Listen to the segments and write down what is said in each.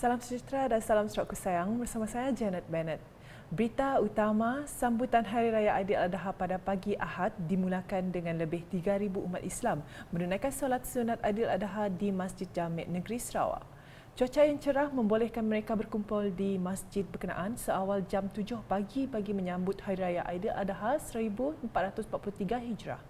Salam sejahtera dan salam sejahtera sayang bersama saya Janet Bennett. Berita utama sambutan Hari Raya Aidiladha pada pagi Ahad dimulakan dengan lebih 3,000 umat Islam menunaikan solat sunat Aidiladha di Masjid Jami' Negeri Sarawak. Cuaca yang cerah membolehkan mereka berkumpul di masjid berkenaan seawal jam 7 pagi bagi menyambut Hari Raya Aidiladha 1443 Hijrah.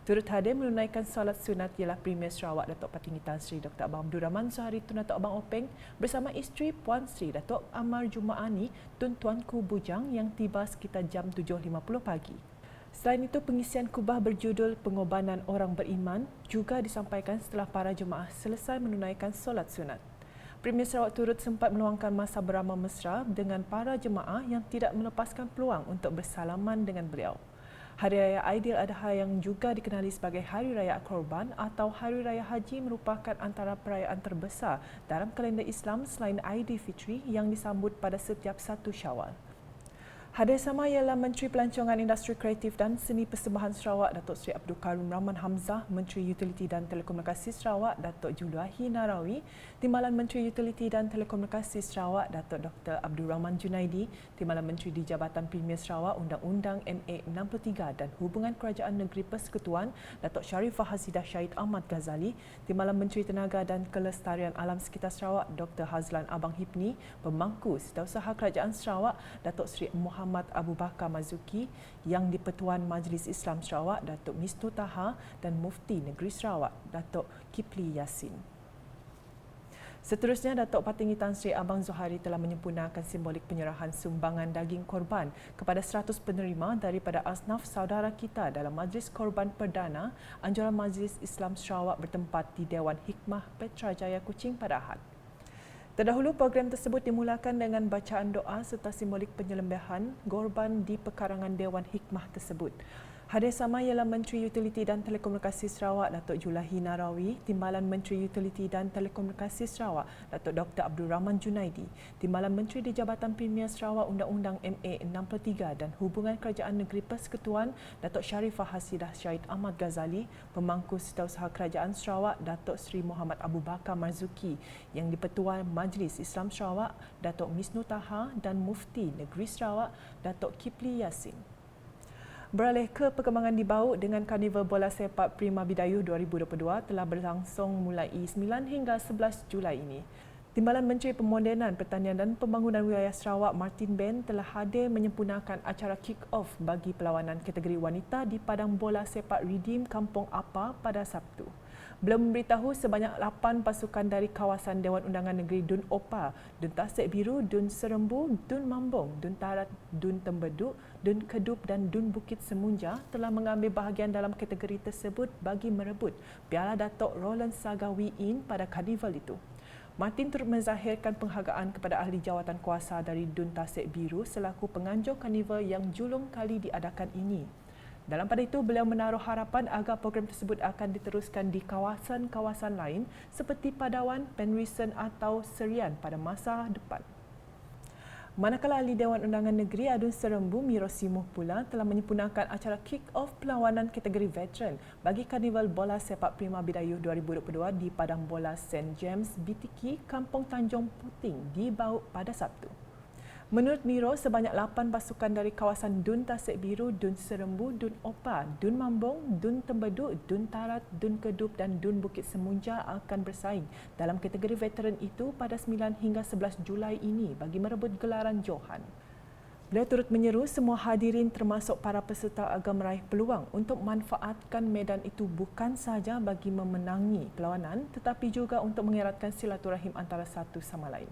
Turut hadir menunaikan solat sunat ialah Premier Sarawak Datuk Patinggi Tan Sri Dr. Abang Abdul Rahman Zuhari Tun Datuk Abang Openg bersama isteri Puan Sri Datuk Amar Jumaani Tun Tuanku Bujang yang tiba sekitar jam 7.50 pagi. Selain itu, pengisian kubah berjudul Pengorbanan Orang Beriman juga disampaikan setelah para jemaah selesai menunaikan solat sunat. Premier Sarawak turut sempat meluangkan masa beramah mesra dengan para jemaah yang tidak melepaskan peluang untuk bersalaman dengan beliau. Hari Raya Aidiladha yang juga dikenali sebagai Hari Raya Korban atau Hari Raya Haji merupakan antara perayaan terbesar dalam kalender Islam selain Aidilfitri yang disambut pada setiap 1 Syawal. Hadir sama ialah Menteri Pelancongan Industri Kreatif dan Seni Persembahan Sarawak Datuk Seri Abdul Karim Rahman Hamzah, Menteri Utiliti dan Telekomunikasi Sarawak Datuk Julwahi Narawi, Timbalan Menteri Utiliti dan Telekomunikasi Sarawak Datuk Dr. Abdul Rahman Junaidi, Timbalan Menteri di Jabatan Premier Sarawak Undang-Undang MA 63 dan Hubungan Kerajaan Negeri Persekutuan Datuk Sharifah Hazidah Syahid Ahmad Ghazali, Timbalan Menteri Tenaga dan Kelestarian Alam Sekitar Sarawak Dr. Hazlan Abang Hipni, Pemangku Setiausaha Kerajaan Sarawak Datuk Seri Muhammad Abu Bakar Mazuki, Yang di-Pertuan Majlis Islam Sarawak Datuk Misnu Taha dan Mufti Negeri Sarawak Datuk Kipli Yassin. Seterusnya, Datuk Patinggi Tan Sri Abang Zuhari telah menyempurnakan simbolik penyerahan sumbangan daging korban kepada 100 penerima daripada asnaf saudara kita dalam Majlis Korban Perdana Anjuran Majlis Islam Sarawak bertempat di Dewan Hikmah Petrajaya Kuching pada Ahad. Terdahulu, program tersebut dimulakan dengan bacaan doa serta simbolik penyembahan korban di pekarangan Dewan Hikmah tersebut. Hadir sama ialah Menteri Utiliti dan Telekomunikasi Sarawak Datuk Julwahi Narawi, Timbalan Menteri Utiliti dan Telekomunikasi Sarawak Datuk Dr. Abdul Rahman Junaidi, Timbalan Menteri di Jabatan Premier Sarawak Undang-Undang MA 63 dan Hubungan Kerajaan Negeri Persekutuan Datuk Sharifah Hazidah Syahid Ahmad Ghazali, Pemangku Setiausaha Kerajaan Sarawak Datuk Seri Muhammad Abu Bakar Marzuki, Yang di-Pertuan Majlis Islam Sarawak Datuk Misnu Taha dan Mufti Negeri Sarawak Datuk Kipli Yassin. Beralih ke perkembangan di Baut, dengan Karnival Bola Sepak Prima Bidayuh 2022 telah berlangsung mulai 9 hingga 11 Julai ini. Timbalan Menteri Pemodenan, Pertanian dan Pembangunan Wilayah Sarawak Martin Ben telah hadir menyempurnakan acara kick-off bagi perlawanan kategori wanita di Padang Bola Sepak Redeem Kampung Apa pada Sabtu. Beliau memberitahu sebanyak 8 pasukan dari kawasan Dewan Undangan Negeri Dun Opa, Dun Tasik Biru, Dun Serembu, Dun Mambong, Dun Tarat, Dun Tembeduk, Dun Kedup dan Dun Bukit Semunja telah mengambil bahagian dalam kategori tersebut bagi merebut Piala Datuk Roland Saga Wee-In pada karnival itu. Martin turut menzahirkan penghargaan kepada ahli jawatan kuasa dari Dun Tasik Biru selaku penganjur karnival yang julung kali diadakan ini. Dalam pada itu, beliau menaruh harapan agar program tersebut akan diteruskan di kawasan-kawasan lain seperti Padawan, Penrisen atau Serian pada masa depan. Manakala ahli Dewan Undangan Negeri Adun Serembu Miro Simuh pula telah menyempurnakan acara kick-off perlawanan kategori veteran bagi Karnival Bola Sepak Prima Bidayuh 2022 di Padang Bola St. James BTK, Kampung Tanjung Puting di Baut pada Sabtu. Menurut Miro, sebanyak 8 pasukan dari kawasan Dun Tasik Biru, Dun Serembu, Dun Opa, Dun Mambong, Dun Tembeduk, Dun Tarat, Dun Kedup dan Dun Bukit Semunja akan bersaing dalam kategori veteran itu pada 9 hingga 11 Julai ini bagi merebut gelaran Johan. Beliau turut menyeru semua hadirin termasuk para peserta agar meraih peluang untuk manfaatkan medan itu bukan sahaja bagi memenangi perlawanan tetapi juga untuk mengeratkan silaturahim antara satu sama lain.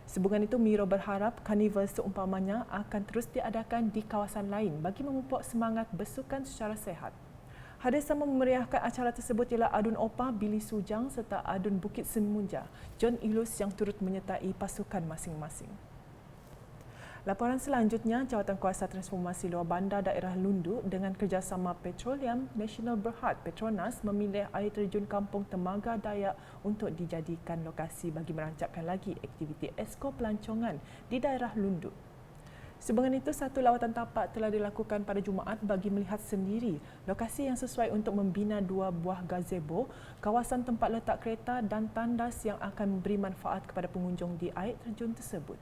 Sehubungan itu, Miro berharap karnival seumpamanya akan terus diadakan di kawasan lain bagi memupuk semangat bersukan secara sehat. Hadir sama memeriahkan acara tersebut ialah Adun Opa, Billy Sujang serta Adun Bukit Semunja, John Ilus yang turut menyertai pasukan masing-masing. Laporan selanjutnya, Jawatankuasa Transformasi Luar Bandar Daerah Lundu dengan kerjasama Petroleum Nasional Berhad Petronas memilih air terjun Kampung Temaga Dayak untuk dijadikan lokasi bagi merancangkan lagi aktiviti esko pelancongan di daerah Lundu. Sumbangan itu, satu lawatan tapak telah dilakukan pada Jumaat bagi melihat sendiri lokasi yang sesuai untuk membina 2 buah gazebo, kawasan tempat letak kereta dan tandas yang akan memberi manfaat kepada pengunjung di air terjun tersebut.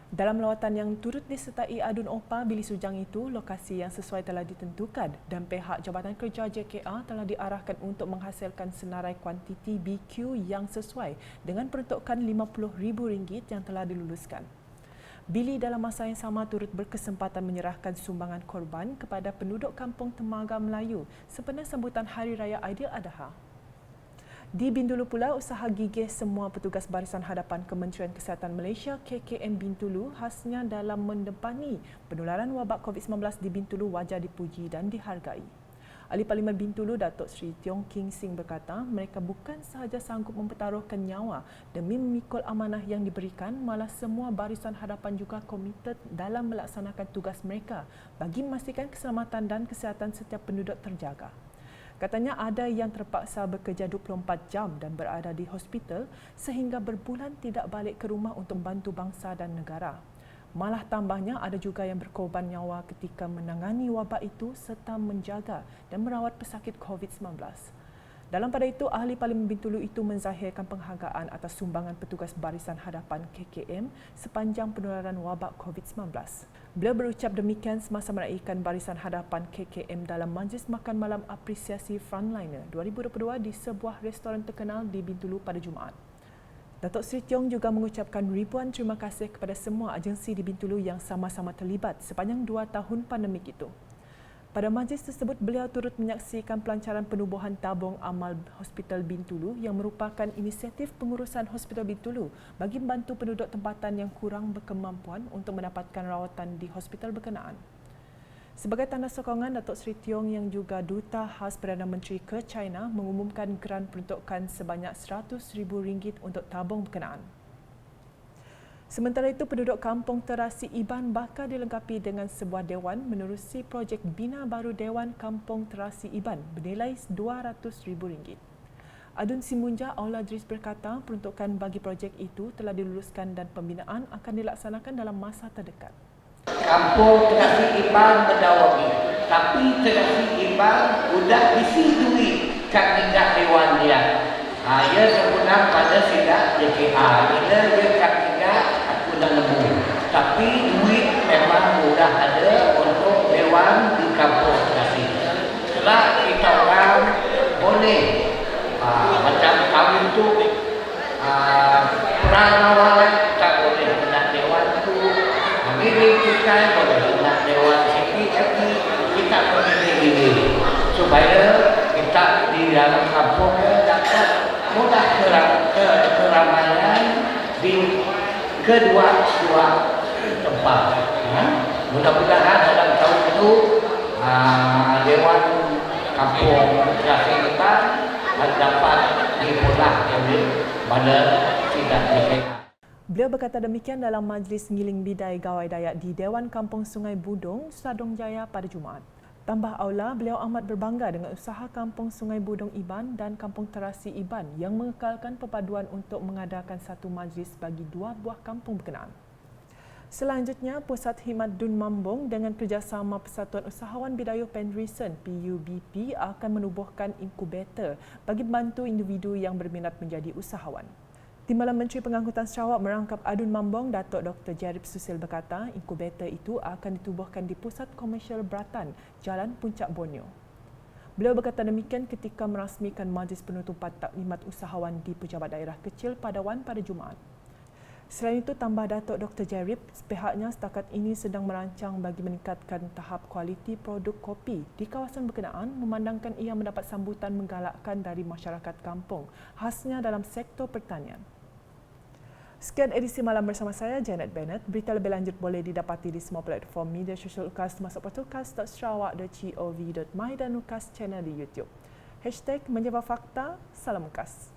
Dalam lawatan yang turut disertai Adun Opa Billy Sujang itu, lokasi yang sesuai telah ditentukan dan pihak Jabatan Kerja JKR telah diarahkan untuk menghasilkan senarai kuantiti BQ yang sesuai dengan peruntukan RM50,000 yang telah diluluskan. Billy dalam masa yang sama turut berkesempatan menyerahkan sumbangan korban kepada penduduk Kampung Temaga Melayu sempena sambutan Hari Raya Aidiladha. Di Bintulu pula, usaha gigih semua petugas Barisan Hadapan Kementerian Kesihatan Malaysia KKM Bintulu khasnya dalam mendepani penularan wabak COVID-19 di Bintulu wajar dipuji dan dihargai. Ahli Parlimen Bintulu Datuk Seri Tiong King Sing berkata mereka bukan sahaja sanggup mempertaruhkan nyawa demi memikul amanah yang diberikan, malah semua barisan hadapan juga komited dalam melaksanakan tugas mereka bagi memastikan keselamatan dan kesihatan setiap penduduk terjaga. Katanya ada yang terpaksa bekerja 24 jam dan berada di hospital sehingga berbulan tidak balik ke rumah untuk membantu bangsa dan negara. Malah tambahnya ada juga yang berkorban nyawa ketika menangani wabak itu serta menjaga dan merawat pesakit COVID-19. Dalam pada itu, Ahli Parlimen Bintulu itu menzahirkan penghargaan atas sumbangan petugas Barisan Hadapan KKM sepanjang penularan wabak COVID-19. Beliau berucap demikian semasa meraihkan Barisan Hadapan KKM dalam Majlis Makan Malam Apresiasi Frontliner 2022 di sebuah restoran terkenal di Bintulu pada Jumaat. Datuk Seri Tiong juga mengucapkan ribuan terima kasih kepada semua agensi di Bintulu yang sama-sama terlibat sepanjang 2 tahun pandemik itu. Pada majlis tersebut, beliau turut menyaksikan pelancaran penubuhan tabung amal Hospital Bintulu yang merupakan inisiatif pengurusan Hospital Bintulu bagi membantu penduduk tempatan yang kurang berkemampuan untuk mendapatkan rawatan di hospital berkenaan. Sebagai tanda sokongan, Datuk Seri Tiong yang juga Duta Khas Perdana Menteri ke China mengumumkan geran peruntukan sebanyak RM100,000 untuk tabung berkenaan. Sementara itu, penduduk Kampung Terasi Iban bakal dilengkapi dengan sebuah dewan menerusi projek bina baru Dewan Kampung Terasi Iban bernilai RM200,000. Adun Simunja Aula Dris berkata peruntukan bagi projek itu telah diluluskan dan pembinaan akan dilaksanakan dalam masa terdekat. Kampung Terasi Iban mendawangi, tapi Terasi Iban sudah disetujui kat tingkat dewan dia. Ia sebenarnya pada sidang JKR. Bila dia kat tingkat, aku dah nemu. Tapi duit memang sudah ada untuk dewan di Kampung Terasi. Setelah kita orang boleh macam kahwin tu perang awal kita boleh nak dewan tu. Ini kita boleh nak dewan sini, kita boleh ini supaya kita di dalam kampung dapat mudah keramaian di kedua tempat. Mudah-mudahan dalam tahun itu dewan kampung Terasi kita dapat dimudahkan pada sidang JKR. Beliau berkata demikian dalam Majlis Ngiling Bidai Gawai Dayak di Dewan Kampung Sungai Budong, Sadong Jaya pada Jumaat. Tambah aula, beliau amat berbangga dengan usaha Kampung Sungai Budong Iban dan Kampung Terasi Iban yang mengekalkan perpaduan untuk mengadakan satu majlis bagi 2 buah kampung berkenaan. Selanjutnya, Pusat Khidmat Dun Mambong dengan kerjasama Persatuan Usahawan Bidayuh Penrisen PUBP akan menubuhkan inkubator bagi membantu individu yang berminat menjadi usahawan. Timbalan Menteri Pengangkutan Sarawak merangkap Adun Mambong, Datuk Dr. Jarib Susil berkata inkubator itu akan ditubuhkan di Pusat Komersial Beratan, Jalan Puncak Borneo. Beliau berkata demikian ketika merasmikan majlis penutupan taklimat usahawan di Pejabat Daerah Kecil Padawan pada Jumaat. Selain itu, tambah Datuk Dr. Jarib, pihaknya setakat ini sedang merancang bagi meningkatkan tahap kualiti produk kopi di kawasan berkenaan memandangkan ia mendapat sambutan menggalakkan dari masyarakat kampung, khasnya dalam sektor pertanian. Sekian edisi malam bersama saya, Janet Bennett. Berita lebih lanjut boleh didapati di semua platform media sosial UKAS termasuk portal ukas.sarawak.gov.my dan UKAS channel di YouTube. #menjawab fakta, salam UKAS.